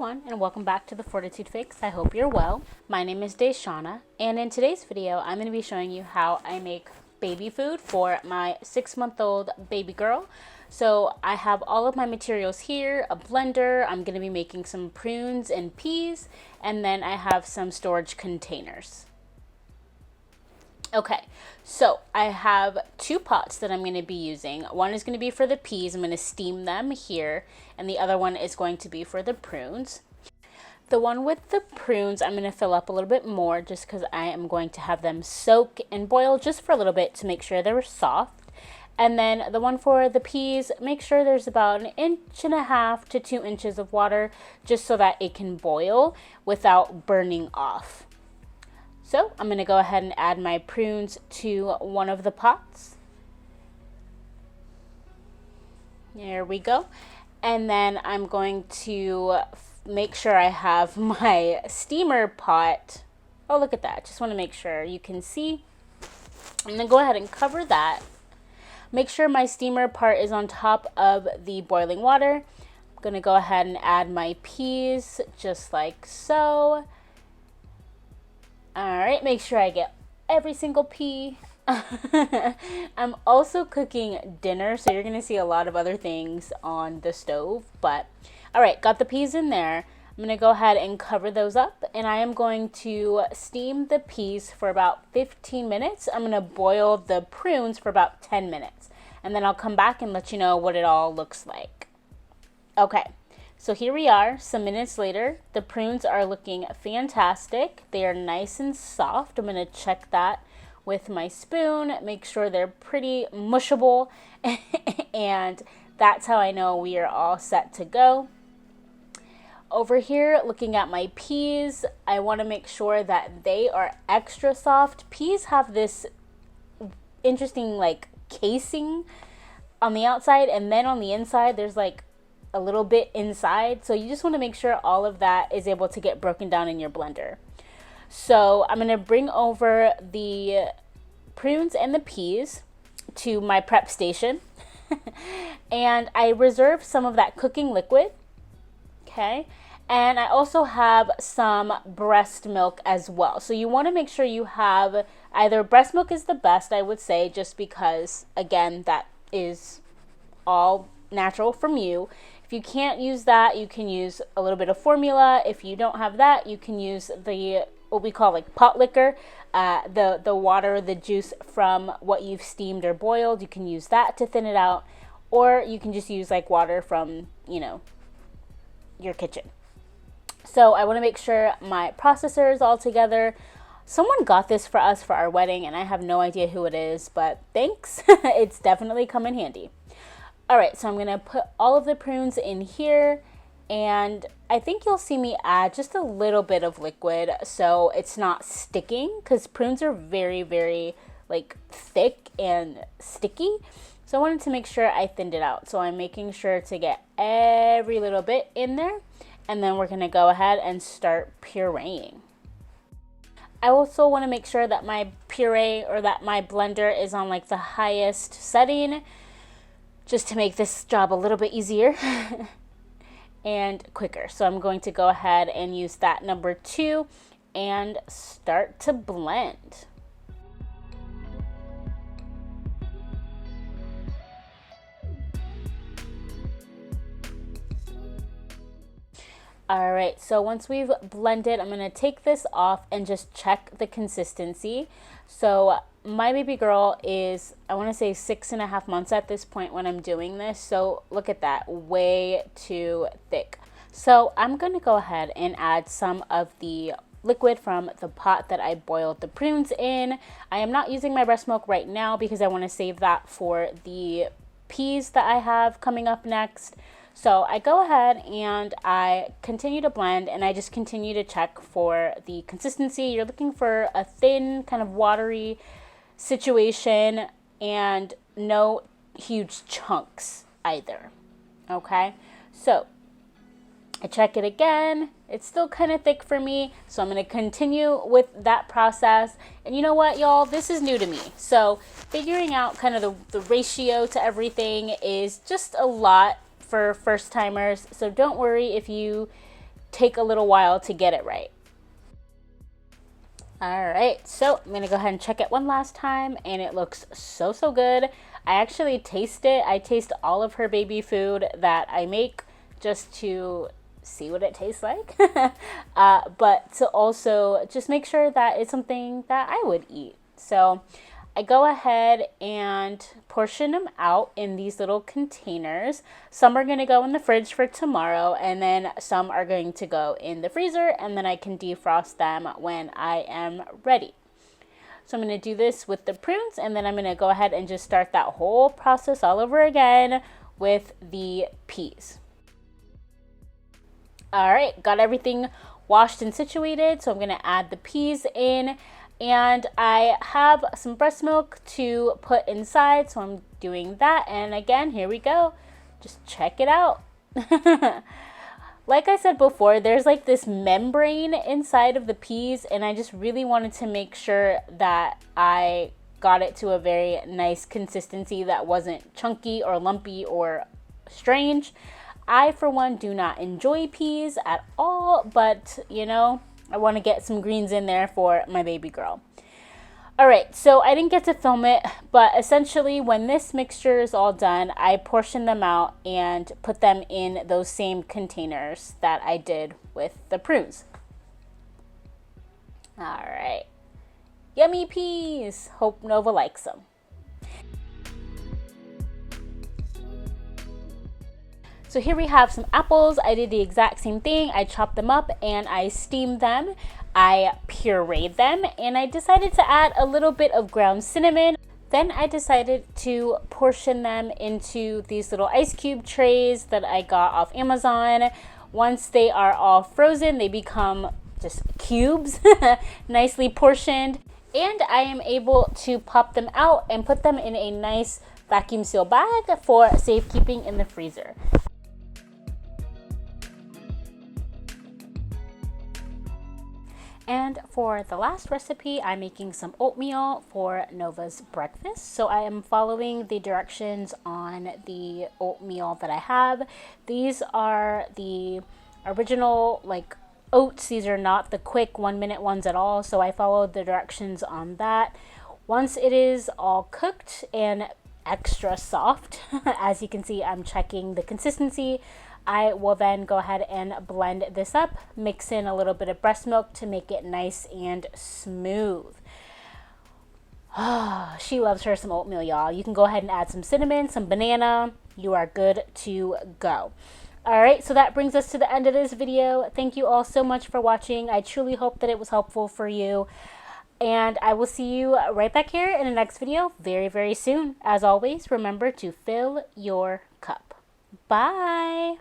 everyone, and welcome back to the Fortitude Fix. I hope you're well. My name is DaShanna, and in today's video, I'm going to be showing you how I make baby food for my 6-month-old baby girl. So I have all of my materials here, a blender, I'm going to be making some prunes and peas, and then I have some storage containers. Okay, so I have 2 pots that I'm going to be using. One is going to be for the peas. I'm going to steam them here, and the other one is going to be for the prunes. The one with the prunes, I'm going to fill up a little bit more just because I am going to have them soak and boil just for a little bit to make sure they're soft. And then the one for the peas, make sure there's about 1.5 to 2 inches of water just so that it can boil without burning off. So I'm going to go ahead and add my prunes to one of the pots. There we go. And then I'm going to make sure I have my steamer pot. Oh, look at that. Just want to make sure you can see. I'm going to go ahead and cover that. Make sure my steamer part is on top of the boiling water. I'm going to go ahead and add my peas just like so. Alright, make sure I get every single pea. I'm also cooking dinner, so you're going to see a lot of other things on the stove. But, alright, got the peas in there. I'm going to go ahead and cover those up. And I am going to steam the peas for about 15 minutes. I'm going to boil the prunes for about 10 minutes. And then I'll come back and let you know what it all looks like. Okay. So here we are, some minutes later. The prunes are looking fantastic. They are nice and soft. I'm going to check that with my spoon, make sure they're pretty mushable, and that's how I know we are all set to go. Over here, looking at my peas, I want to make sure that they are extra soft. Peas have this interesting like casing on the outside, and then on the inside there's like a little bit inside, so you just want to make sure all of that is able to get broken down in your blender. So I'm going to bring over the prunes and the peas to my prep station and I reserve some of that cooking liquid. Okay, and I also have some breast milk as well, so you want to make sure you have either breast milk is the best, I would say, just because again that is all natural from you. If you can't use that, you can use a little bit of formula. If you don't have that, you can use the what we call like pot liquor, the water, the juice from what you've steamed or boiled. You can use that to thin it out, or you can just use like water from, you know, your kitchen. So I want to make sure my processor is all together. Someone got this for us for our wedding, and I have no idea who it is, but thanks. It's definitely come in handy. Alright, so I'm going to put all of the prunes in here, and I think you'll see me add just a little bit of liquid so it's not sticking, because prunes are very, very like thick and sticky. So I wanted to make sure I thinned it out. So I'm making sure to get every little bit in there, and then we're going to go ahead and start pureeing. I also want to make sure that my puree or that my blender is on like the highest setting, just to make this job a little bit easier and quicker. So I'm going to go ahead and use that number 2 and start to blend. Alright, so once we've blended, I'm going to take this off and just check the consistency. So my baby girl is, I want to say 6.5 months at this point when I'm doing this. So look at that, way too thick. So I'm going to go ahead and add some of the liquid from the pot that I boiled the prunes in. I am not using my breast milk right now because I want to save that for the peas that I have coming up next. So I go ahead and I continue to blend, and I just continue to check for the consistency. You're looking for a thin, kind of watery situation and no huge chunks either. Okay, so I check it again. It's still kind of thick for me, so I'm going to continue with that process. And you know what, y'all, this is new to me, so figuring out kind of the ratio to everything is just a lot for first timers. So don't worry if you take a little while to get it right. All right, so I'm gonna go ahead and check it one last time, and it looks so good. I actually taste it. I taste all of her baby food that I make just to see what it tastes like, but to also just make sure that it's something that I would eat. So I go ahead and portion them out in these little containers. Some are going to go in the fridge for tomorrow, and then some are going to go in the freezer, and then I can defrost them when I am ready. So I'm going to do this with the prunes, and then I'm going to go ahead and just start that whole process all over again with the peas. All right, got everything washed and situated, so I'm going to add the peas in. And I have some breast milk to put inside, so I'm doing that. And again, here we go. Just check it out. Like I said before, there's like this membrane inside of the peas, and I just really wanted to make sure that I got it to a very nice consistency that wasn't chunky or lumpy or strange. I, for one, do not enjoy peas at all, but you know, I want to get some greens in there for my baby girl. All right, so I didn't get to film it, but essentially when this mixture is all done, I portion them out and put them in those same containers that I did with the prunes. All right, yummy peas. Hope Nova likes them. So here we have some apples. I did the exact same thing. I chopped them up and I steamed them. I pureed them, and I decided to add a little bit of ground cinnamon. Then I decided to portion them into these little ice cube trays that I got off Amazon. Once they are all frozen, they become just cubes, nicely portioned. And I am able to pop them out and put them in a nice vacuum seal bag for safekeeping in the freezer. And for the last recipe, I'm making some oatmeal for Nova's breakfast. So I am following the directions on the oatmeal that I have. These are the original like oats. These are not the quick 1-minute ones at all. So I followed the directions on that. Once it is all cooked and extra soft, as you can see, I'm checking the consistency. I will then go ahead and blend this up, mix in a little bit of breast milk to make it nice and smooth. She loves her some oatmeal, y'all. You can go ahead and add some cinnamon, some banana. You are good to go. All right, so that brings us to the end of this video. Thank you all so much for watching. I truly hope that it was helpful for you. And I will see you right back here in the next video very, very soon. As always, remember to fill your cup. Bye.